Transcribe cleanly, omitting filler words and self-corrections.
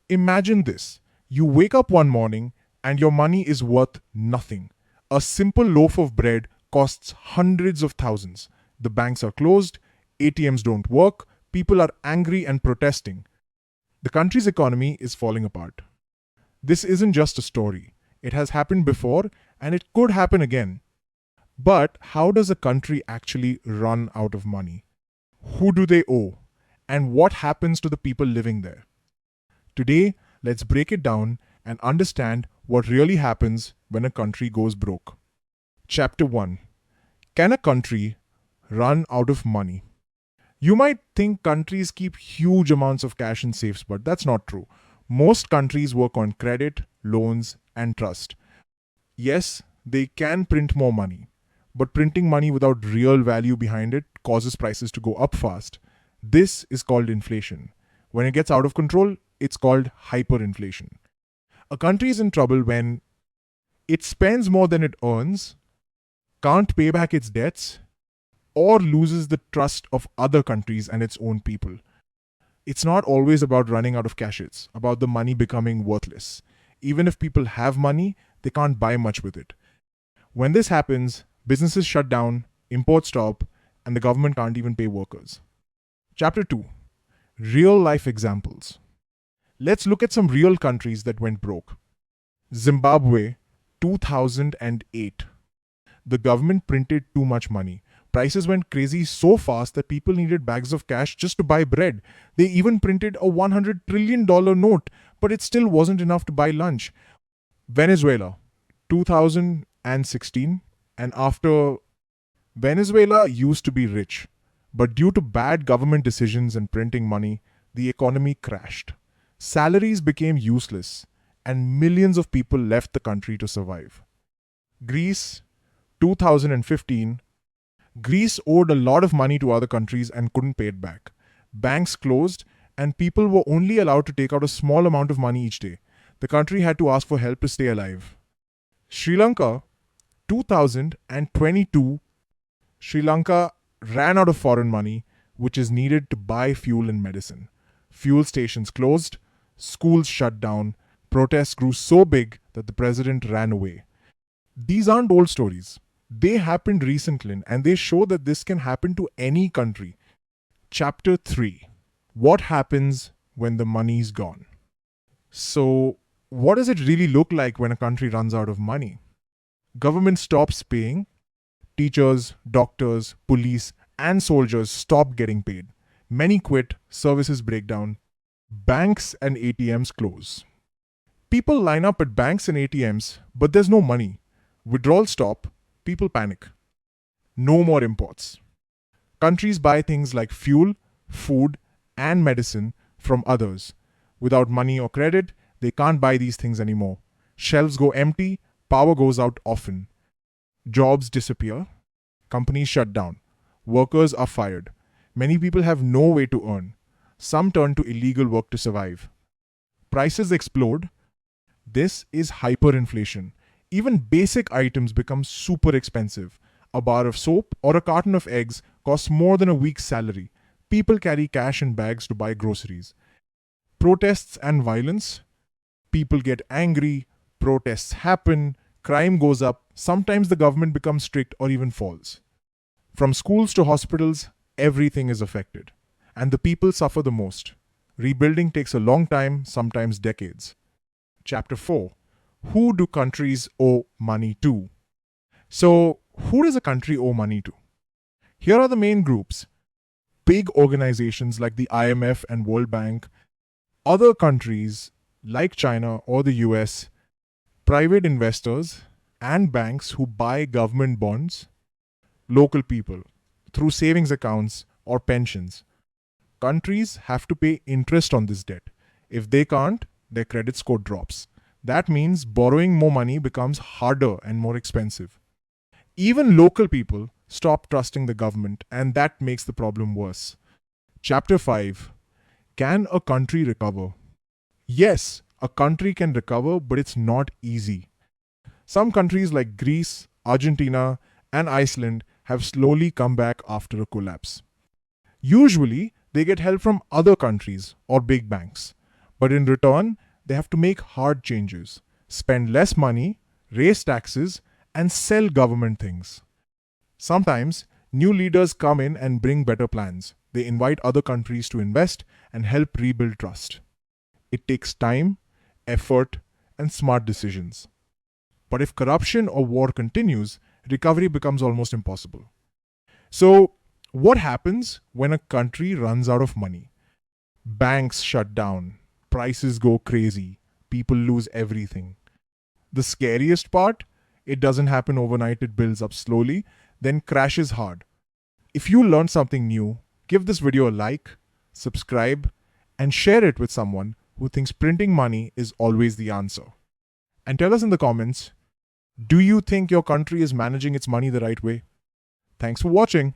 Imagine this. You wake up one morning and your money is worth nothing. A simple loaf of bread costs hundreds of thousands. The banks are closed, ATMs don't work, people are angry and protesting. The country's economy is falling apart. This isn't just a story. It has happened before and it could happen again. But how does a country actually run out of money? Who do they owe? And what happens to the people living there? Today, let's break it down and understand what really happens when a country goes broke. Chapter 1. Can a country run out of money? You might think countries keep huge amounts of cash in safes, but that's not true. Most countries work on credit, loans, and trust. Yes, they can print more money, but printing money without real value behind it causes prices to go up fast. This is called inflation. When it gets out of control, it's called hyperinflation. A country is in trouble when it spends more than it earns, can't pay back its debts, or loses the trust of other countries and its own people. It's not always about running out of cash, it's about the money becoming worthless. Even if people have money, they can't buy much with it. When this happens, businesses shut down, imports stop, and the government can't even pay workers. Chapter 2. Real life examples. Let's look at some real countries that went broke. Zimbabwe, 2008. The government printed too much money. Prices went crazy so fast that people needed bags of cash just to buy bread. They even printed a $100 trillion note, but it still wasn't enough to buy lunch. Venezuela, 2016. And after, Venezuela used to be rich, but due to bad government decisions and printing money, the economy crashed. Salaries became useless, and millions of people left the country to survive. Greece, 2015. Greece owed a lot of money to other countries and couldn't pay it back. Banks closed, and people were only allowed to take out a small amount of money each day. The country had to ask for help to stay alive. Sri Lanka, 2022. Sri Lanka ran out of foreign money, which is needed to buy fuel and medicine. Fuel stations closed, schools shut down, protests grew so big that the president ran away. These aren't old stories. They happened recently and they show that this can happen to any country. Chapter 3. What happens when the money's gone? So, what does it really look like when a country runs out of money? Government stops paying. Teachers, doctors, police, and soldiers stop getting paid. Many quit, services break down. Banks and ATMs close. People line up at banks and ATMs, but there's no money. Withdrawals stop. People panic. No more imports. Countries buy things like fuel, food, and medicine from others. Without money or credit, they can't buy these things anymore. Shelves go empty, power goes out often. Jobs disappear. Companies shut down. Workers are fired. Many people have no way to earn. Some turn to illegal work to survive. Prices explode. This is hyperinflation. Even basic items become super expensive. A bar of soap or a carton of eggs costs more than a week's salary. People carry cash in bags to buy groceries. Protests and violence. People get angry, protests happen, crime goes up, sometimes the government becomes strict or even falls. From schools to hospitals, everything is affected. And the people suffer the most. Rebuilding takes a long time, sometimes decades. Chapter 4. Who do countries owe money to? So, who does a country owe money to? Here are the main groups. Big organizations like the IMF and World Bank, other countries like China or the US, private investors and banks who buy government bonds, local people through savings accounts or pensions. Countries have to pay interest on this debt. If they can't, their credit score drops. That means borrowing more money becomes harder and more expensive. Even local people stop trusting the government, and that makes the problem worse. Chapter 5. Can a country recover? Yes, a country can recover, but it's not easy. Some countries like Greece, Argentina, and Iceland have slowly come back after a collapse. Usually, they get help from other countries or big banks. But in return, they have to make hard changes, spend less money, raise taxes, and sell government things. Sometimes, new leaders come in and bring better plans. They invite other countries to invest and help rebuild trust. It takes time, effort, and smart decisions. But if corruption or war continues, recovery becomes almost impossible. So, what happens when a country runs out of money? Banks shut down, prices go crazy, people lose everything. The scariest part, it doesn't happen overnight, it builds up slowly, then crashes hard. If you learned something new, give this video a like, subscribe, and share it with someone who thinks printing money is always the answer. And tell us in the comments, do you think your country is managing its money the right way? Thanks for watching.